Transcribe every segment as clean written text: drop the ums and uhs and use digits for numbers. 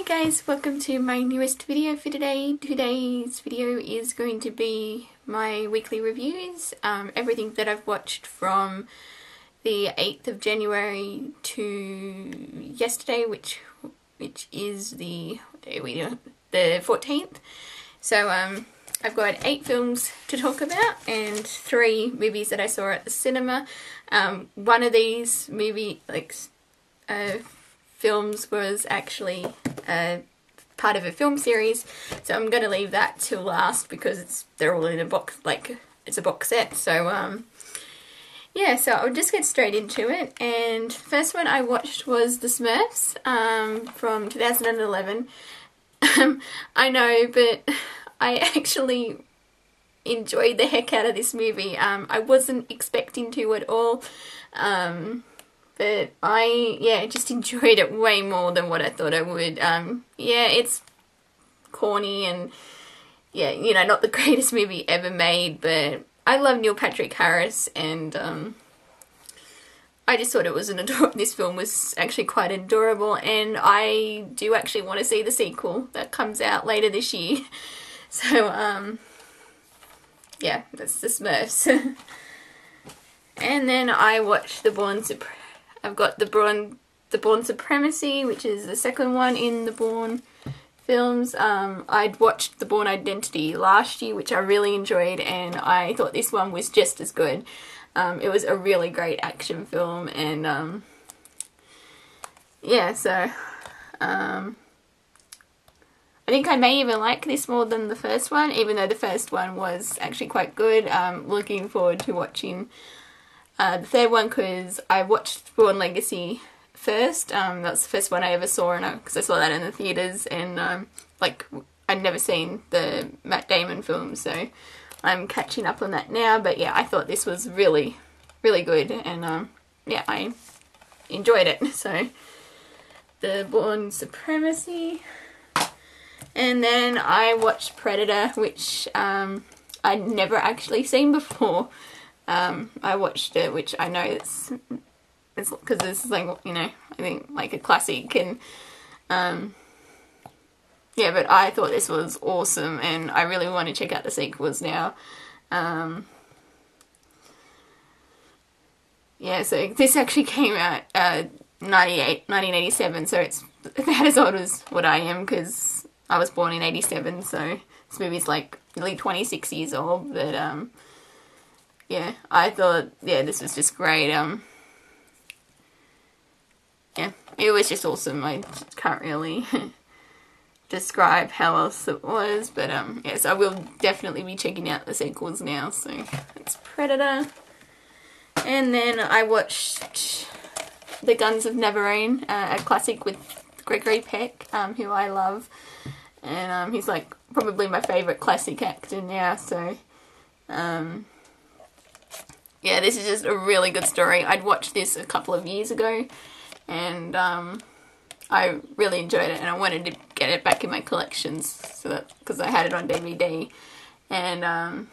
guys, welcome to my newest video for today. Today's video is going to be my weekly reviews, everything that I've watched from the 8th of January to yesterday, which is the 14th. So I've got 8 films to talk about and 3 movies that I saw at the cinema. One of these films was actually part of a film series, so I'm going to leave that till last because they're all in a box, it's a box set. So yeah, so I'll just get straight into it. And the first one I watched was the Smurfs from 2011. I know, but I actually enjoyed the heck out of this movie. I wasn't expecting to at all. But I just enjoyed it way more than what I thought I would. Yeah, it's corny and, yeah, you know, not the greatest movie ever made, but I love Neil Patrick Harris, and I just thought it was this film was actually quite adorable, and I do actually want to see the sequel that comes out later this year. So, yeah, that's the Smurfs. And then I watched I've got the Bourne Supremacy, which is the second one in the Bourne films. I'd watched the Bourne Identity last year, which I really enjoyed, and I thought this one was just as good. It was a really great action film, and yeah, so I think I may even like this more than the first one, even though the first one was actually quite good. Looking forward to watching the third one, because I watched Bourne Legacy first. That's the first one I ever saw, because I saw that in the theatres, and I'd never seen the Matt Damon film, so I'm catching up on that now. But yeah, I thought this was really, really good, and yeah, I enjoyed it. So the Bourne Supremacy, and then I watched Predator, which I'd never actually seen before. I watched it, which I know it's because this is, like, you know, I think like a classic, and yeah, but I thought this was awesome, and I really want to check out the sequels now. Yeah, so this actually came out 1987, so it's about as old as what I am, because I was born in 87, so this movie's like nearly 26 years old, but yeah, I thought, yeah, this was just great. Yeah, it was just awesome. I can't really describe how else it was, but yes, I will definitely be checking out the sequels now. So that's Predator. And then I watched the Guns of Navarone, a classic with Gregory Peck, who I love, and he's like probably my favourite classic actor now. So yeah, this is just a really good story. I'd watched this a couple of years ago, and I really enjoyed it, and I wanted to get it back in my collections, so because I had it on DVD, and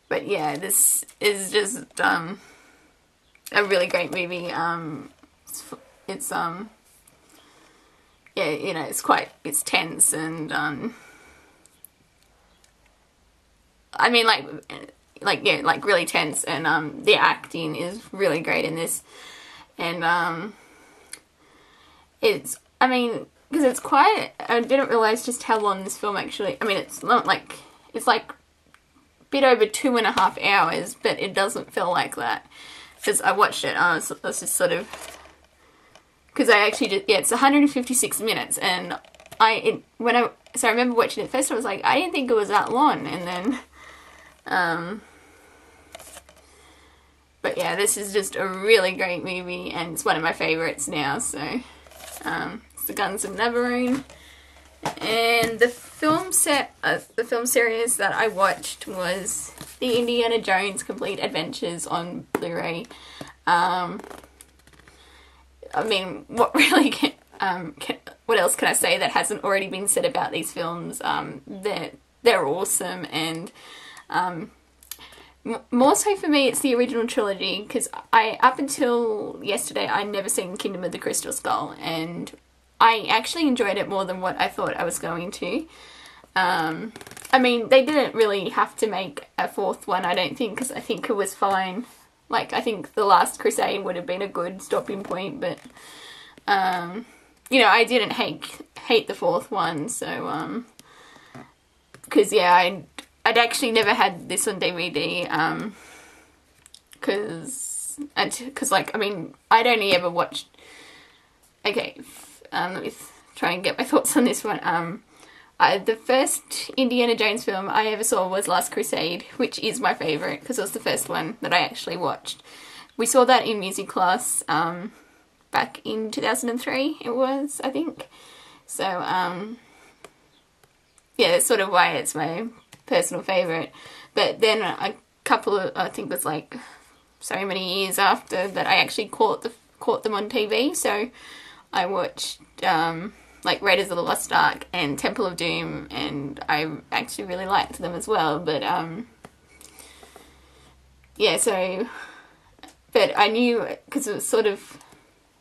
but yeah, this is just a really great movie. It's yeah, you know, it's tense, and I mean, yeah, like really tense, and the acting is really great in this, and it's, I mean, because it's quite, I didn't realise just how long this film actually, I mean, it's not like, it's like a bit over 2.5 hours, but it doesn't feel like that, because I watched it, I was just sort of, because I actually just, yeah, it's 156 minutes, and so I remember watching it first, I was like, I didn't think it was that long, and then but yeah, this is just a really great movie, and it's one of my favourites now. So it's the Guns of Navarone, and the film series that I watched was the Indiana Jones Complete Adventures on Blu-ray. I mean, what really what else can I say that hasn't already been said about these films? They're awesome, and more so for me, it's the original trilogy, because up until yesterday, I'd never seen Kingdom of the Crystal Skull, and I actually enjoyed it more than what I thought I was going to. I mean, they didn't really have to make a fourth one, I don't think, because I think it was fine. Like, I think The Last Crusade would have been a good stopping point, but, you know, I didn't hate the fourth one, so, because, yeah, I'd actually never had this on DVD, because, like, I mean, I'd only ever watched, okay, let me try and get my thoughts on this one. The first Indiana Jones film I ever saw was Last Crusade, which is my favourite because it was the first one that I actually watched. We saw that in music class back in 2003, it was, I think. So, yeah, that's sort of why it's my personal favourite. But then a couple of, I think it was like so many years after that, I actually caught them on TV. So I watched like Raiders of the Lost Ark and Temple of Doom, and I actually really liked them as well. But yeah, so, but I knew, because it was sort of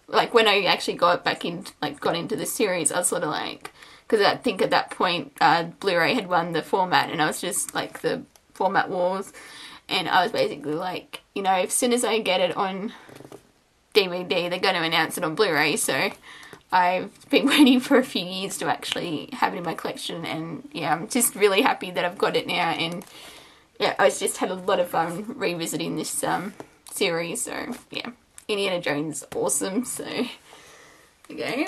like when I actually got into the series, I was sort of like, because I think at that point Blu-ray had won the format, and I was just like the format wars, and I was basically like, you know, as soon as I get it on DVD, they're going to announce it on Blu-ray. So I've been waiting for a few years to actually have it in my collection, and yeah, I'm just really happy that I've got it now. And yeah, I just had a lot of fun revisiting this series. So yeah, Indiana Jones, awesome. So okay,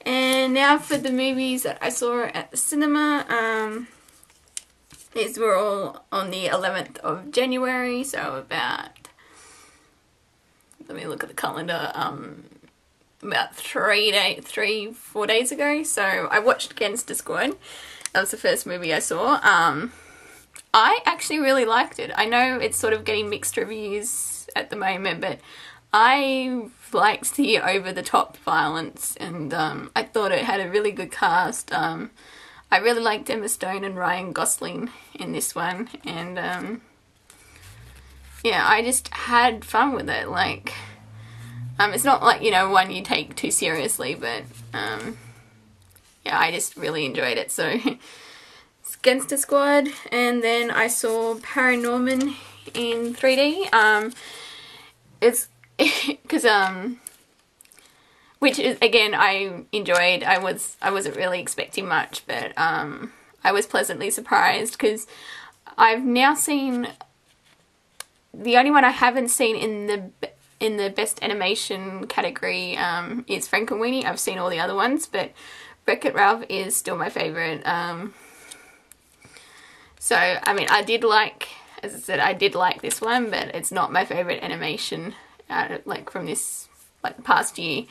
and now for the movies that I saw at the cinema. These were all on the 11th of January, so about, let me look at the calendar, about 4 days ago. So I watched Gangster Squad. That was the first movie I saw. I actually really liked it. I know it's sort of getting mixed reviews at the moment, but I liked the over-the-top violence, and I thought it had a really good cast. I really liked Emma Stone and Ryan Gosling in this one, and yeah, I just had fun with it. Like, it's not like, you know, one you take too seriously, but yeah, I just really enjoyed it. So it's Gangster Squad, and then I saw Paranorman in 3D. It's because which is, again, I enjoyed. I wasn't really expecting much, but I was pleasantly surprised, because I've now seen, the only one I haven't seen in the best animation category is Frankenweenie. I've seen all the other ones, but Wreck-It Ralph is still my favourite. So, I mean, I did like, as I said, I did like this one, but it's not my favourite animation, like, from this, like, the past year.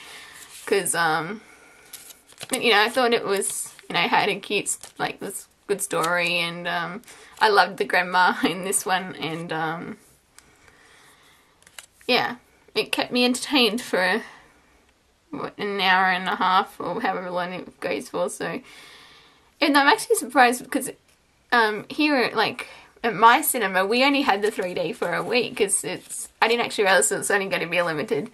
Because, you know, I thought it was, you know, had a cute, like, this good story, and I loved the grandma in this one, and yeah, it kept me entertained for what, an hour and a half, or however long it goes for. So, and I'm actually surprised, because here, like, at my cinema, we only had the 3D for a week, because I didn't actually realize it was only going to be a limited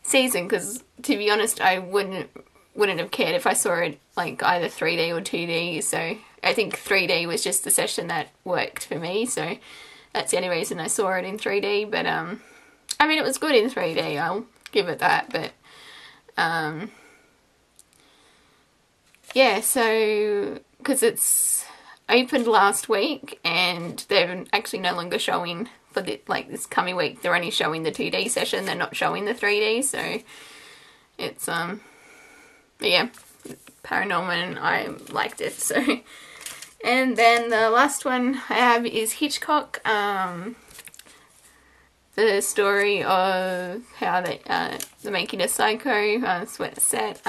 season, because to be honest, I wouldn't have cared if I saw it like either 3D or 2D. So I think 3D was just the session that worked for me, so that's the only reason I saw it in 3D. But I mean, it was good in 3D, I'll give it that. But yeah, so because it's opened last week, and they're actually no longer showing for this coming week. They're only showing the 2D session, they're not showing the 3D, so it's yeah, Paranorman, I liked it. So, and then the last one I have is Hitchcock, the story of how the making of Psycho, that's what it's set.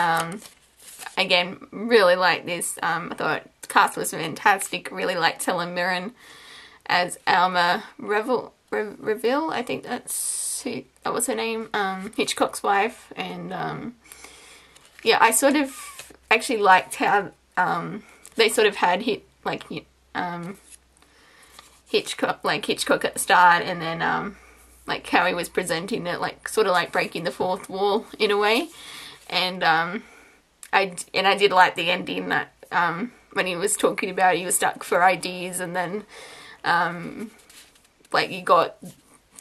Again, really liked this. I thought the cast was fantastic. Really liked Helen Mirren as Alma Reville, I think that was her name, Hitchcock's wife. And yeah, I sort of actually liked how they sort of had Hitchcock at the start, and then like how he was presenting it, like sort of like breaking the fourth wall in a way. and I did like the ending that when he was talking about he was stuck for ideas, and then like you got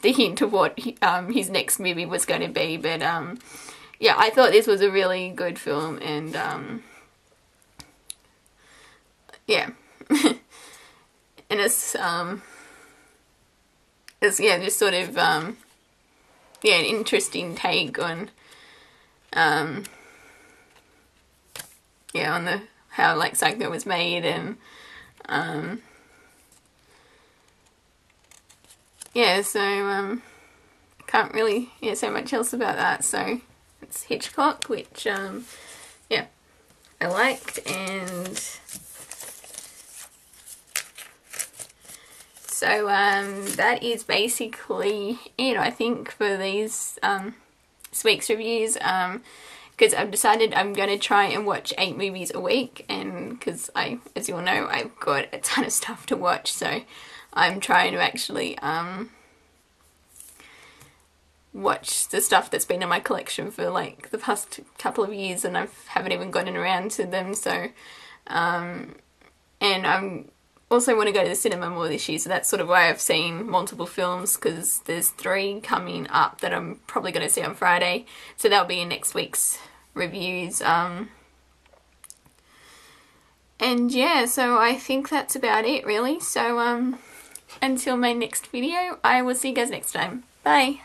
the hint of what his next movie was going to be. But yeah, I thought this was a really good film, and yeah. And it's yeah, just sort of yeah, an interesting take on yeah, on the how like Psycho was made, and yeah, so can't really say much else about that. So it's Hitchcock, which yeah, I liked. And so that is basically it, I think, for these this week's reviews, because I've decided I'm going to try and watch 8 movies a week, and because as you all know, I've got a ton of stuff to watch, so I'm trying to actually watch the stuff that's been in my collection for like the past couple of years, and I haven't even gotten around to them. So and I'm also want to go to the cinema more this year, so that's sort of why I've seen multiple films, because there's 3 coming up that I'm probably going to see on Friday, so that'll be in next week's reviews. And yeah, so I think that's about it really. So until my next video, I will see you guys next time. Bye!